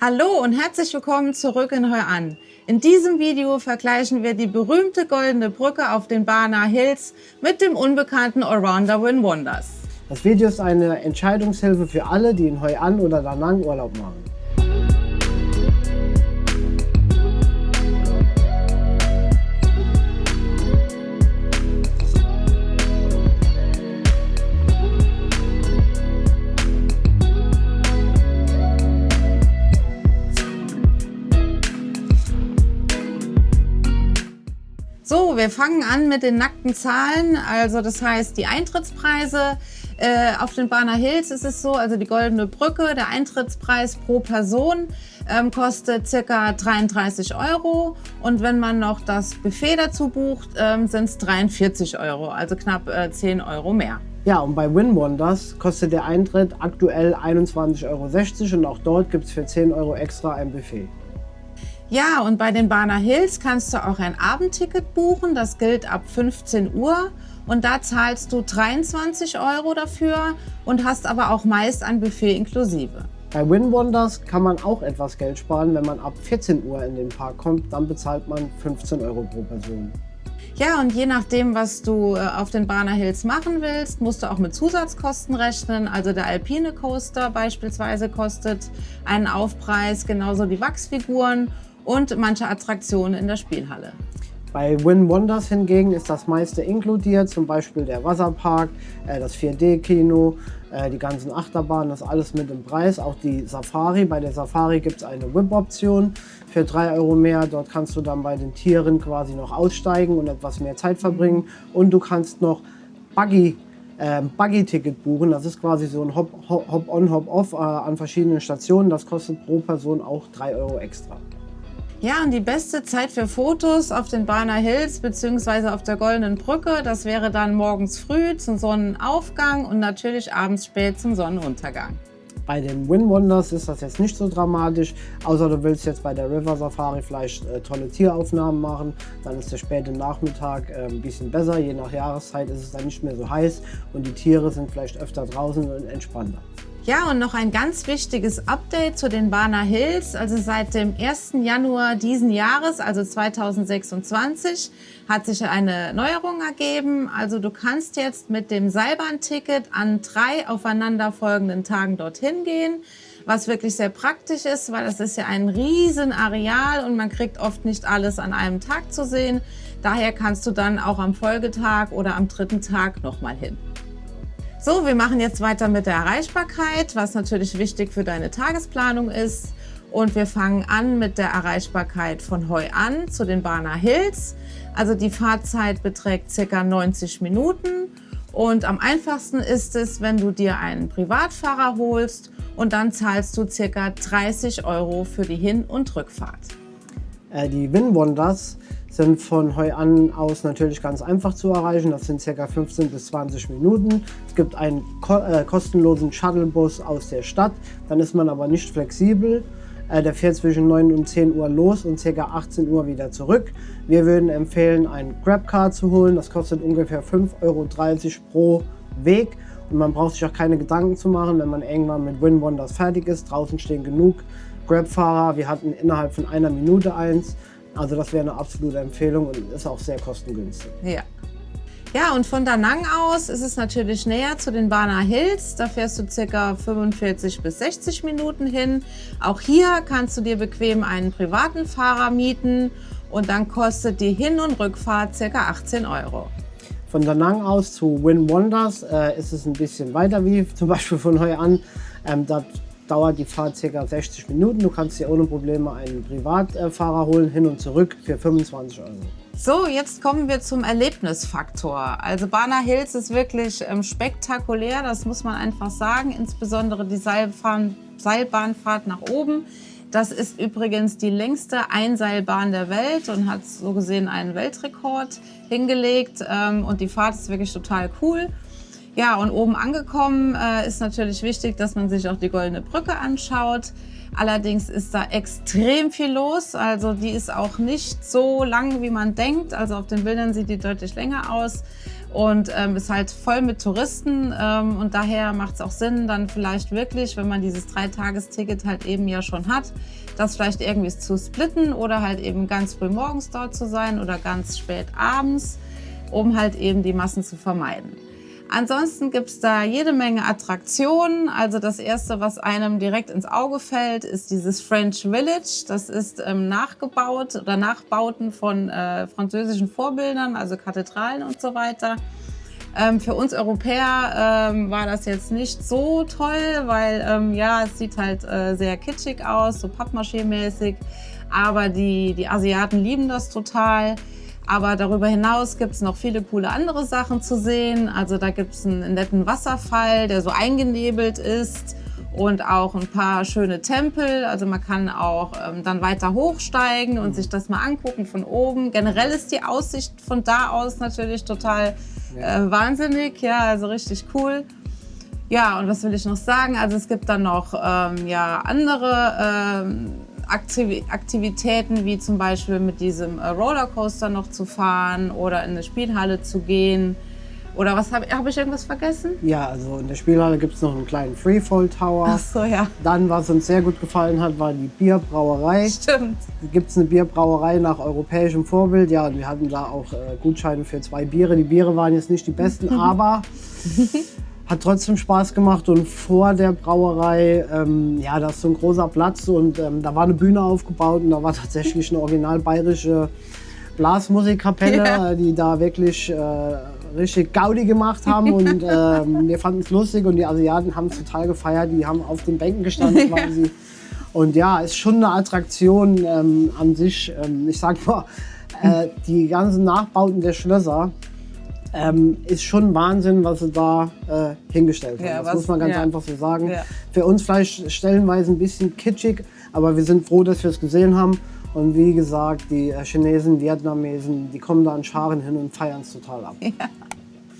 Hallo und herzlich willkommen zurück in Hoi An. In diesem Video vergleichen wir die berühmte Goldene Brücke auf den Ba Na Hills mit dem unbekannten Allrounder Win Wonders. Das Video ist eine Entscheidungshilfe für alle, die in Hoi An oder Da Nang Urlaub machen. So, wir fangen an mit den nackten Zahlen, also das heißt die Eintrittspreise. Auf den Ba Na Hills ist es so, also die Goldene Brücke, der Eintrittspreis pro Person kostet ca. 33 € und wenn man noch das Buffet dazu bucht, sind es 43 €, also knapp 10 € mehr. Ja, und bei Win Wonders kostet der Eintritt aktuell 21,60 € und auch dort gibt es für 10 € extra ein Buffet. Ja, und bei den Ba Na Hills kannst du auch ein Abendticket buchen. Das gilt ab 15 Uhr und da zahlst du 23 € dafür und hast aber auch meist ein Buffet inklusive. Bei Win Wonders kann man auch etwas Geld sparen, wenn man ab 14 Uhr in den Park kommt, dann bezahlt man 15 € pro Person. Ja, und je nachdem, was du auf den Ba Na Hills machen willst, musst du auch mit Zusatzkosten rechnen. Also der Alpine Coaster beispielsweise kostet einen Aufpreis, genauso die Wachsfiguren und manche Attraktionen in der Spielhalle. Bei Win Wonders hingegen ist das meiste inkludiert, zum Beispiel der Wasserpark, das 4D-Kino, die ganzen Achterbahnen, das ist alles mit im Preis. Auch die Safari, bei der Safari gibt es eine VIP-Option für 3 € mehr. Dort kannst du dann bei den Tieren quasi noch aussteigen und etwas mehr Zeit verbringen. Und du kannst noch Buggy-Ticket buchen. Das ist quasi so ein Hop-on, Hop-off an verschiedenen Stationen. Das kostet pro Person auch 3 € extra. Ja, und die beste Zeit für Fotos auf den Ba Na Hills bzw. auf der Goldenen Brücke, das wäre dann morgens früh zum Sonnenaufgang und natürlich abends spät zum Sonnenuntergang. Bei den Win Wonders ist das jetzt nicht so dramatisch, außer du willst jetzt bei der River Safari vielleicht tolle Tieraufnahmen machen, dann ist der späte Nachmittag ein bisschen besser, je nach Jahreszeit ist es dann nicht mehr so heiß und die Tiere sind vielleicht öfter draußen und entspannter. Ja, und noch ein ganz wichtiges Update zu den Ba Na Hills. Also seit dem 1. Januar diesen Jahres, also 2026, hat sich eine Neuerung ergeben. Also du kannst jetzt mit dem Seilbahnticket an 3 aufeinanderfolgenden Tagen dorthin gehen, was wirklich sehr praktisch ist, weil das ist ja ein riesen Areal und man kriegt oft nicht alles an einem Tag zu sehen. Daher kannst du dann auch am Folgetag oder am 3. Tag nochmal hin. So, wir machen jetzt weiter mit der Erreichbarkeit, was natürlich wichtig für deine Tagesplanung ist. Und wir fangen an mit der Erreichbarkeit von Hoi An zu den Ba Na Hills. Also die Fahrzeit beträgt ca. 90 Minuten. Und am einfachsten ist es, wenn du dir einen Privatfahrer holst und dann zahlst du ca. 30 € für die Hin- und Rückfahrt. Die Win Wonders sind von Hoi An aus natürlich ganz einfach zu erreichen. Das sind ca. 15 bis 20 Minuten. Es gibt einen kostenlosen Shuttlebus aus der Stadt. Dann ist man aber nicht flexibel. Der fährt zwischen 9 und 10 Uhr los und ca. 18 Uhr wieder zurück. Wir würden empfehlen, ein Grabcar zu holen. Das kostet ungefähr 5,30 € pro Weg. Und man braucht sich auch keine Gedanken zu machen, wenn man irgendwann mit Win Wonders fertig ist. Draußen stehen genug Grabfahrer. Wir hatten innerhalb von einer Minute eins. Also das wäre eine absolute Empfehlung und ist auch sehr kostengünstig. Ja. Ja, und von Da Nang aus ist es natürlich näher zu den Ba Na Hills. Da fährst du ca. 45 bis 60 Minuten hin. Auch hier kannst du dir bequem einen privaten Fahrer mieten und dann kostet die Hin- und Rückfahrt ca. 18 €. Von Da Nang aus zu Win Wonders ist es ein bisschen weiter, wie zum Beispiel von Hoi An. Da dauert die Fahrt ca. 60 Minuten. Du kannst dir ohne Probleme einen Privatfahrer holen, hin und zurück für 25 €. So, jetzt kommen wir zum Erlebnisfaktor. Also Ba Na Hills ist wirklich spektakulär, das muss man einfach sagen. Insbesondere die Seilbahnfahrt nach oben. Das ist übrigens die längste Einseilbahn der Welt und hat so gesehen einen Weltrekord hingelegt. Und die Fahrt ist wirklich total cool. Ja, und oben angekommen ist natürlich wichtig, dass man sich auch die Goldene Brücke anschaut. Allerdings ist da extrem viel los, also die ist auch nicht so lang, wie man denkt. Also auf den Bildern sieht die deutlich länger aus. und ist halt voll mit Touristen und daher macht es auch Sinn, dann vielleicht wirklich, wenn man dieses 3-Tages-Ticket halt eben ja schon hat, das vielleicht irgendwie zu splitten oder halt eben ganz früh morgens dort zu sein oder ganz spät abends, um halt eben die Massen zu vermeiden. Ansonsten gibt's da jede Menge Attraktionen. Also das erste, was einem direkt ins Auge fällt, ist dieses French Village. Das ist nachgebaut oder Nachbauten von französischen Vorbildern, also Kathedralen und so weiter. Für uns Europäer war das jetzt nicht so toll, weil ja, es sieht halt sehr kitschig aus, so Pappmaché-mäßig. Aber die Asiaten lieben das total. Aber darüber hinaus gibt es noch viele coole andere Sachen zu sehen. Also da gibt es einen netten Wasserfall, der so eingenebelt ist und auch ein paar schöne Tempel. Also man kann auch dann weiter hochsteigen und sich das mal angucken von oben. Generell ist die Aussicht von da aus natürlich total wahnsinnig, ja, also richtig cool. Ja, und was will ich noch sagen? Also es gibt dann noch ja, andere Aktivitäten, wie zum Beispiel mit diesem Rollercoaster noch zu fahren oder in eine Spielhalle zu gehen. Oder was hab ich irgendwas vergessen? Ja, also in der Spielhalle gibt es noch einen kleinen Freefall Tower. Ach so, ja. Dann, was uns sehr gut gefallen hat, war die Bierbrauerei. Stimmt. Gibt es eine Bierbrauerei nach europäischem Vorbild. Ja, und wir hatten da auch Gutscheine für 2 Biere. Die Biere waren jetzt nicht die besten, aber hat trotzdem Spaß gemacht. Und vor der Brauerei, ja, da ist so ein großer Platz und da war eine Bühne aufgebaut und da war tatsächlich eine original bayerische Blasmusikkapelle, die da wirklich richtig Gaudi gemacht haben und wir fanden es lustig und die Asiaten haben es total gefeiert, die haben auf den Bänken gestanden quasi. Und ja, ist schon eine Attraktion an sich. Ich sag mal, die ganzen Nachbauten der Schlösser ist schon Wahnsinn, was sie da hingestellt haben. Ja, das muss man ganz einfach so sagen. Ja. Für uns vielleicht stellenweise ein bisschen kitschig, aber wir sind froh, dass wir es gesehen haben. Und wie gesagt, die Chinesen, Vietnamesen, die kommen da in Scharen hin und feiern es total ab. Ja.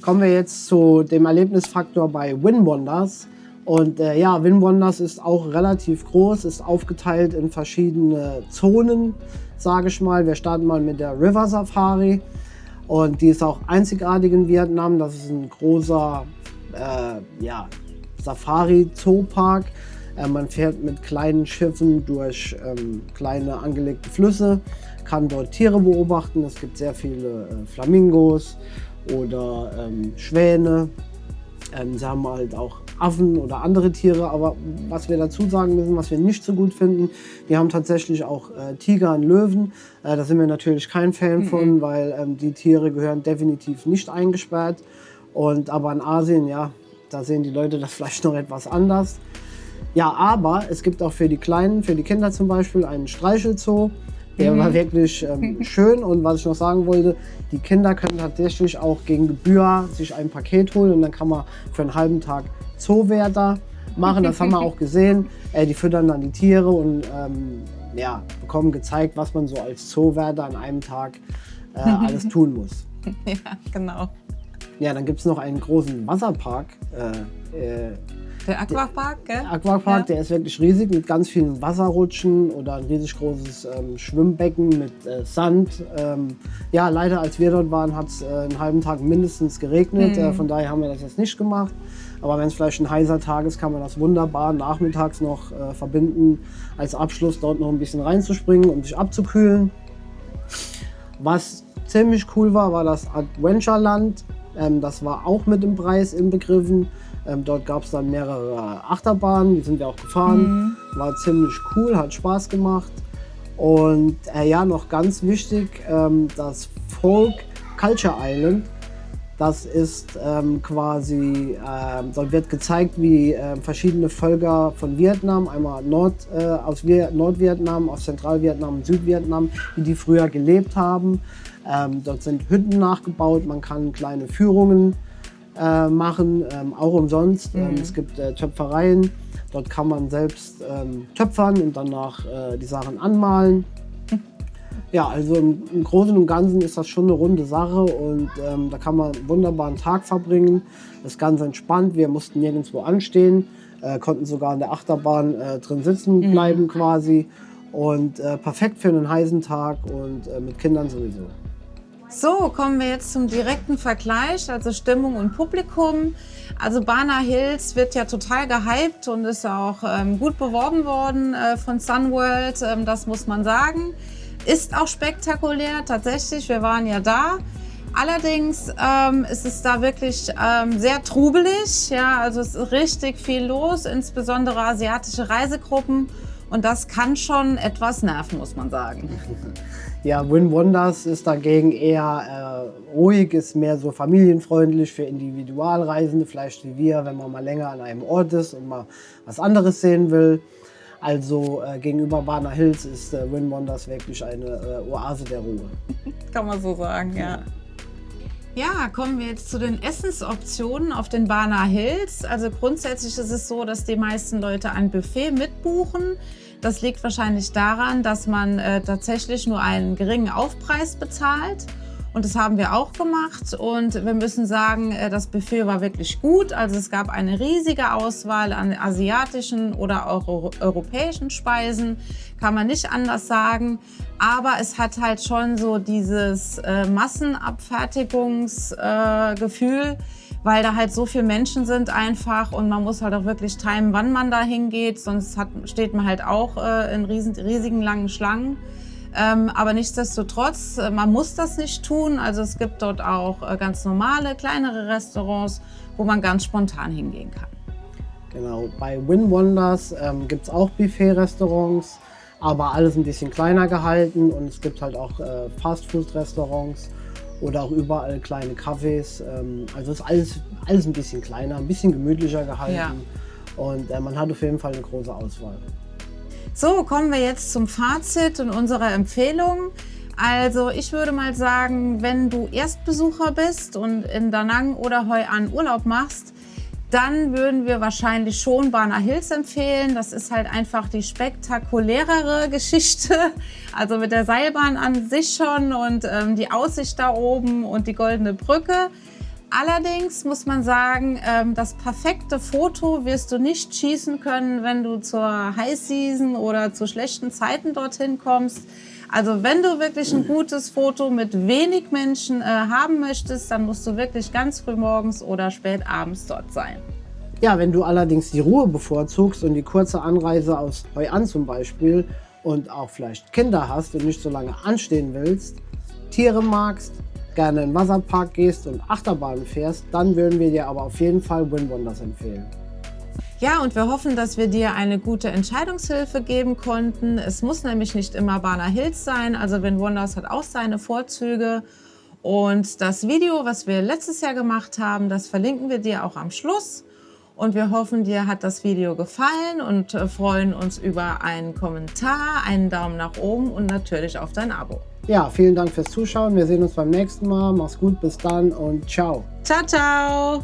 Kommen wir jetzt zu dem Erlebnisfaktor bei Win Wonders. Und ja, Win Wonders ist auch relativ groß, ist aufgeteilt in verschiedene Zonen, sage ich mal. Wir starten mal mit der River Safari. Und die ist auch einzigartig in Vietnam. Das ist ein großer ja, Safari-Zoopark. Man fährt mit kleinen Schiffen durch kleine angelegte Flüsse, kann dort Tiere beobachten. Es gibt sehr viele Flamingos oder Schwäne. Sie haben halt auch Affen oder andere Tiere. Aber was wir dazu sagen müssen, was wir nicht so gut finden, die haben tatsächlich auch Tiger und Löwen. Da sind wir natürlich kein Fan von, weil die Tiere gehören definitiv nicht eingesperrt. Aber in Asien, ja, da sehen die Leute das vielleicht noch etwas anders. Ja, aber es gibt auch für die Kleinen, für die Kinder zum Beispiel, einen Streichelzoo. Der war wirklich schön. Und was ich noch sagen wollte, die Kinder können tatsächlich auch gegen Gebühr sich ein Paket holen. Und dann kann man für einen halben Tag Zoowärter machen. Das haben wir auch gesehen. Die füttern dann die Tiere und ja, bekommen gezeigt, was man so als Zoowärter an einem Tag alles tun muss. Ja, genau. Ja, dann gibt es noch einen großen Wasserpark. Der Aquapark, gell? Der Aquapark, der ist wirklich riesig mit ganz vielen Wasserrutschen oder ein riesig großes Schwimmbecken mit Sand. Ja, leider, als wir dort waren, hat es einen halben Tag mindestens geregnet. Von daher haben wir das jetzt nicht gemacht. Aber wenn es vielleicht ein heißer Tag ist, kann man das wunderbar nachmittags noch verbinden, als Abschluss dort noch ein bisschen reinzuspringen, um sich abzukühlen. Was ziemlich cool war, war das Adventureland. Das war auch mit im Preis inbegriffen. Dort gab es dann mehrere Achterbahnen, die sind wir auch gefahren. War ziemlich cool, hat Spaß gemacht. Und ja, noch ganz wichtig, das Folk Culture Island. Das ist quasi, dort wird gezeigt, wie verschiedene Völker von Vietnam, einmal aus Nordvietnam, aus Zentralvietnam und Südvietnam, wie die früher gelebt haben. Dort sind Hütten nachgebaut, man kann kleine Führungen machen, auch umsonst. Es gibt Töpfereien, dort kann man selbst töpfern und danach die Sachen anmalen. Ja, also im Großen und Ganzen ist das schon eine runde Sache und da kann man einen wunderbaren Tag verbringen. Das ist ganz entspannt, wir mussten nirgendwo anstehen, konnten sogar in der Achterbahn drin sitzen bleiben quasi. Und perfekt für einen heißen Tag und mit Kindern sowieso. So, kommen wir jetzt zum direkten Vergleich, also Stimmung und Publikum. Also Barna Hills wird ja total gehypt und ist auch gut beworben worden von Sunworld, das muss man sagen. Ist auch spektakulär, tatsächlich, wir waren ja da. Allerdings ist es da wirklich sehr trubelig, ja, also es ist richtig viel los, insbesondere asiatische Reisegruppen. Und das kann schon etwas nerven, muss man sagen. Ja, Win Wonders ist dagegen eher ruhig, ist mehr so familienfreundlich für Individualreisende, vielleicht wie wir, wenn man mal länger an einem Ort ist und mal was anderes sehen will. Also gegenüber Barna Hills ist Win Wonders wirklich eine Oase der Ruhe. Kann man so sagen, ja. Ja, kommen wir jetzt zu den Essensoptionen auf den Barna Hills. Also grundsätzlich ist es so, dass die meisten Leute ein Buffet mitbuchen. Das liegt wahrscheinlich daran, dass man tatsächlich nur einen geringen Aufpreis bezahlt. Und das haben wir auch gemacht. Und wir müssen sagen, das Buffet war wirklich gut. Also es gab eine riesige Auswahl an asiatischen oder auch europäischen Speisen. Kann man nicht anders sagen. Aber es hat halt schon so dieses Massenabfertigungsgefühl, weil da halt so viele Menschen sind einfach und man muss halt auch wirklich timen, wann man da hingeht. Sonst steht man halt auch in riesigen langen Schlangen. Aber nichtsdestotrotz, man muss das nicht tun. Also es gibt dort auch ganz normale, kleinere Restaurants, wo man ganz spontan hingehen kann. Genau, bei Win Wonders gibt es auch Buffet-Restaurants, aber alles ein bisschen kleiner gehalten und es gibt halt auch Fast-Food-Restaurants oder auch überall kleine Cafés. Also ist alles ein bisschen kleiner, ein bisschen gemütlicher gehalten, ja. Und man hat auf jeden Fall eine große Auswahl. So, kommen wir jetzt zum Fazit und unserer Empfehlung. Also ich würde mal sagen, wenn du Erstbesucher bist und in Da Nang oder Hoi An Urlaub machst, dann würden wir wahrscheinlich schon Barna Hills empfehlen. Das ist halt einfach die spektakulärere Geschichte. Also mit der Seilbahn an sich schon und die Aussicht da oben und die Goldene Brücke. Allerdings muss man sagen, das perfekte Foto wirst du nicht schießen können, wenn du zur High Season oder zu schlechten Zeiten dorthin kommst. Also wenn du wirklich ein gutes Foto mit wenig Menschen haben möchtest, dann musst du wirklich ganz früh morgens oder spät abends dort sein. Ja, wenn du allerdings die Ruhe bevorzugst und die kurze Anreise aus Hoi An zum Beispiel und auch vielleicht Kinder hast und nicht so lange anstehen willst, Tiere magst, gerne in den Wasserpark gehst und Achterbahnen fährst, dann würden wir dir aber auf jeden Fall Win Wonders empfehlen. Ja, und wir hoffen, dass wir dir eine gute Entscheidungshilfe geben konnten. Es muss nämlich nicht immer Barna Hills sein, also Win Wonders hat auch seine Vorzüge. Und das Video, was wir letztes Jahr gemacht haben, das verlinken wir dir auch am Schluss. Und wir hoffen, dir hat das Video gefallen und freuen uns über einen Kommentar, einen Daumen nach oben und natürlich auf dein Abo. Ja, vielen Dank fürs Zuschauen. Wir sehen uns beim nächsten Mal. Mach's gut, bis dann und ciao. Ciao, ciao.